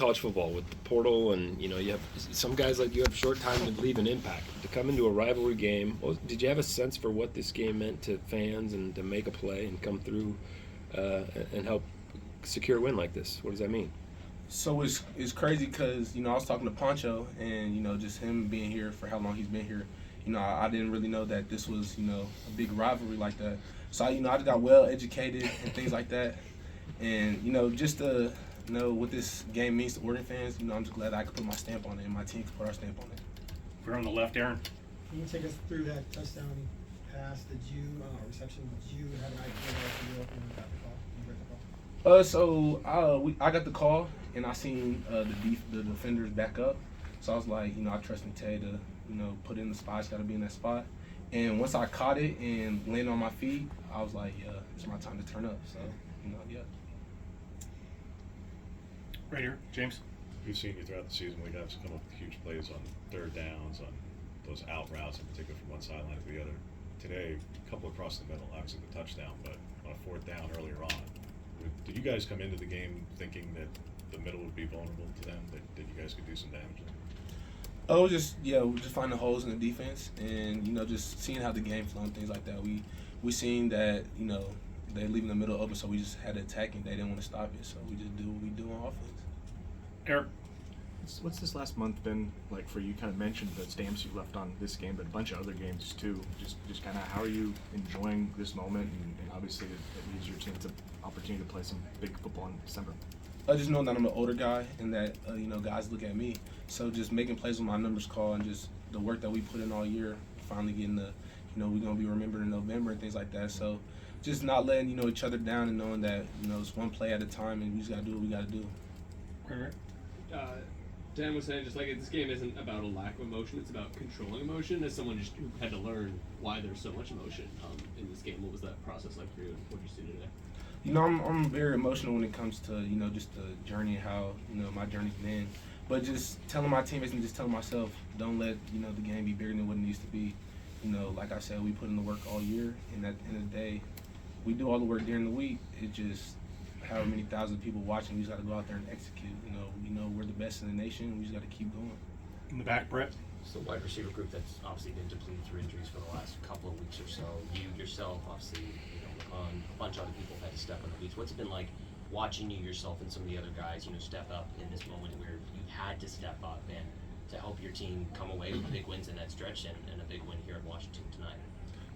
college football with the portal, and you have some guys like you have short time to leave an impact. To come into a rivalry game, did you have a sense for what this game meant to fans and to make a play and come through and help secure a win like this? What does that mean? So it's crazy because I was talking to Poncho, and just him being here for how long he's been here. I didn't really know that this was a big rivalry like that. So I just got well educated and things like that, and just to know what this game means to Oregon fans. I'm just glad I could put my stamp on it and my team could put our stamp on it. We're on the left, Aaron. Can you take us through that touchdown pass? Reception? Did you have an idea what you were open and got the call? You heard the call? I got the call and I seen the defenders back up. So I was like, I trust Tay to put in the spot. It's got to be in that spot. And once I caught it and landed on my feet, I was like, yeah, it's my time to turn up. So yeah. Right here, James. We've seen you throughout the season. We got some huge plays on third downs, on those out routes, in particular from one sideline to the other. Today, a couple across the middle, obviously the touchdown, but on a fourth down earlier on. Did you guys come into the game thinking that the middle would be vulnerable to them, that you guys could do some damage? Oh, just finding holes in the defense and, just seeing how the game flow and things like that. We seen that, they're leaving the middle open, so we just had to attack it. They didn't want to stop it, so we just do what we do on offense. Eric. What's this last month been like for you? Kind of mentioned the stamps you left on this game, but a bunch of other games too. Just kind of how are you enjoying this moment? And obviously it leaves your team the opportunity to play some big football in December. I just know that I'm an older guy and that, guys look at me. So just making plays with my numbers call and just the work that we put in all year, finally getting the, we're going to be remembered in November and things like that. So just not letting, each other down and knowing that, it's one play at a time and we just got to do what we got to do. Dan was saying, just like this game isn't about a lack of emotion, it's about controlling emotion. As someone just who had to learn why there's so much emotion in this game, what was that process like for you? What did you see today? I'm very emotional when it comes to, just the journey and how, my journey's been. But just telling my teammates and just telling myself, don't let, the game be bigger than what it needs to be. Like I said, we put in the work all year, and at the end of the day, we do all the work during the week. It just, however many thousand people watching, we just got to go out there and execute. We're the best in the nation. We just got to keep going. In the back, Brett. It's the wide receiver group that's obviously been depleted through injuries for the last couple of weeks or so. You yourself, obviously, a bunch of other people have had to step on the boots. What's it been like watching you yourself and some of the other guys, step up in this moment where you had to step up and to help your team come away with big wins in that stretch and a big win here in Washington tonight?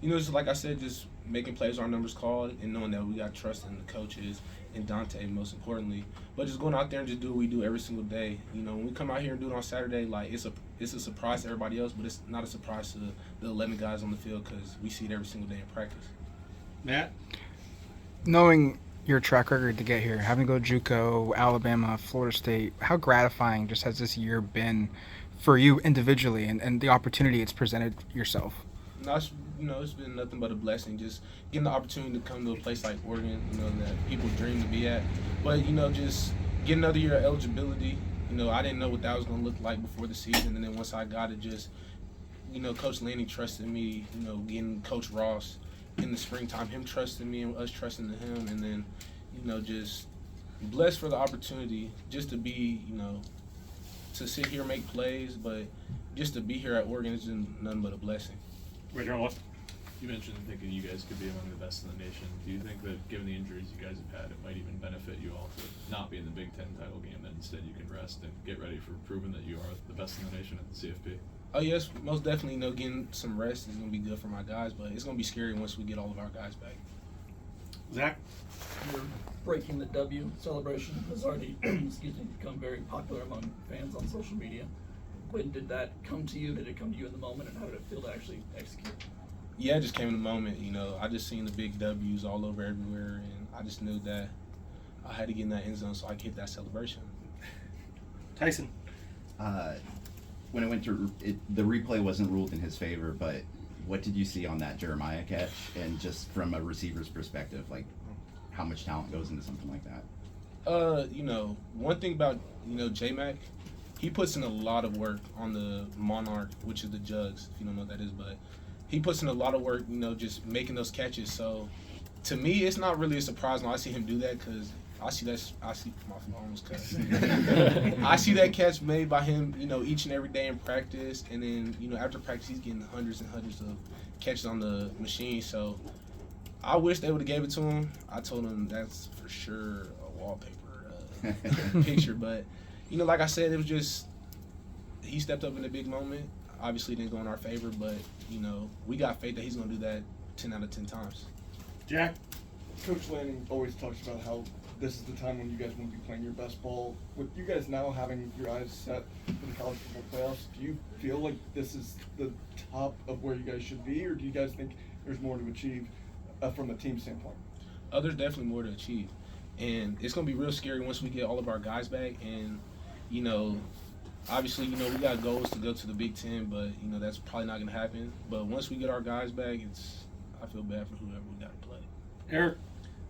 Just like I said, just making plays our numbers called and knowing that we got trust in the coaches and Dante most importantly. But just going out there and just do what we do every single day. When we come out here and do it on Saturday, like it's a surprise to everybody else, but it's not a surprise to the 11 guys on the field because we see it every single day in practice. Matt? Knowing your track record to get here, having to go JUCO, Alabama, Florida State, how gratifying just has this year been for you individually and the opportunity it's presented yourself? It's been nothing but a blessing. Just getting the opportunity to come to a place like Oregon, that people dream to be at. But, just get another year of eligibility. I didn't know what that was going to look like before the season. And then once I got it, just, Coach Laney trusted me, getting Coach Ross in the springtime, him trusting me and us trusting him. And then, just blessed for the opportunity just to be, to sit here and make plays. But just to be here at Oregon is nothing but a blessing. Right here on left. You mentioned thinking you guys could be among the best in the nation. Do you think that given the injuries you guys have had, it might even benefit you all to not be in the Big Ten title game, that instead you can rest and get ready for proving that you are the best in the nation at the CFP? Oh, yes, most definitely. Getting some rest is going to be good for my guys, but it's going to be scary once we get all of our guys back. Zach? Your breaking the W celebration has already become very popular among fans on social media. When did that come to you? Did it come to you in the moment, and how did it feel to actually execute? Yeah, it just came in the moment. I just seen the big W's all over everywhere, and I just knew that I had to get in that end zone so I could hit that celebration. Tyson. When it went to the replay wasn't ruled in his favor, but what did you see on that Jeremiah catch? And just from a receiver's perspective, like how much talent goes into something like that? One thing about J-Mac, he puts in a lot of work on the Monarch, which is the jugs, if you don't know what that is, but he puts in a lot of work, just making those catches. So to me, it's not really a surprise when I see him do that because I see my almost cut. I see that catch made by him, you know, each and every day in practice, and then, you know, after practice he's getting hundreds and hundreds of catches on the machine. So I wish they would have gave it to him. I told him that's for sure a wallpaper picture, but you know, like I said, it was just he stepped up in a big moment. Obviously, it didn't go in our favor, but you know, we got faith that he's going to do that 10 out of 10 times. Jack. Coach Lanning always talks about how this is the time when you guys want to be playing your best ball. With you guys now having your eyes set for the college football playoffs, do you feel like this is the top of where you guys should be, or do you guys think there's more to achieve from a team standpoint? There's definitely more to achieve, and it's going to be real scary once we get all of our guys back. And you know, obviously, you know, we got goals to go to the Big Ten, but you know that's probably not going to happen. But once we get our guys back, I feel bad for whoever we got to play. Eric.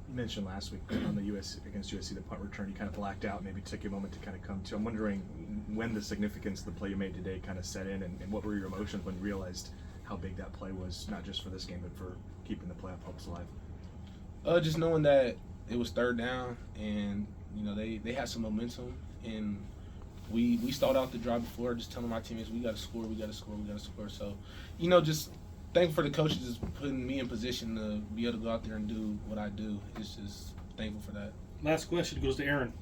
You mentioned last week on the against USC, the punt return, you kind of blacked out, maybe took you a moment to kind of come to. I'm wondering when the significance of the play you made today kind of set in, and what were your emotions when you realized how big that play was, not just for this game, but for keeping the playoff hopes alive? Just knowing that it was third down, and you know they had some momentum, and we stalled out the drive before, just telling my teammates we got to score, we got to score, we got to score. So, you know, just thankful for the coaches just putting me in position to be able to go out there and do what I do. It's just thankful for that. Last question goes to Aaron.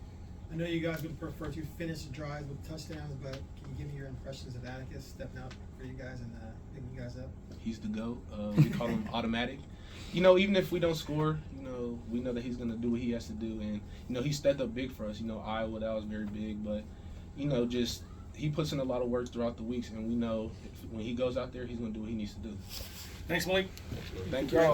I know you guys would prefer to finish the drives with touchdowns, but can you give me your impressions of Atticus stepping out for you guys and picking you guys up? He's the GOAT. We call him automatic. You know, even if we don't score, you know, we know that he's going to do what he has to do. And, you know, he stepped up big for us. You know, Iowa, that was very big. But, you know, just he puts in a lot of work throughout the weeks, and we know when he goes out there, he's going to do what he needs to do. Thanks, Malik. Thank you all.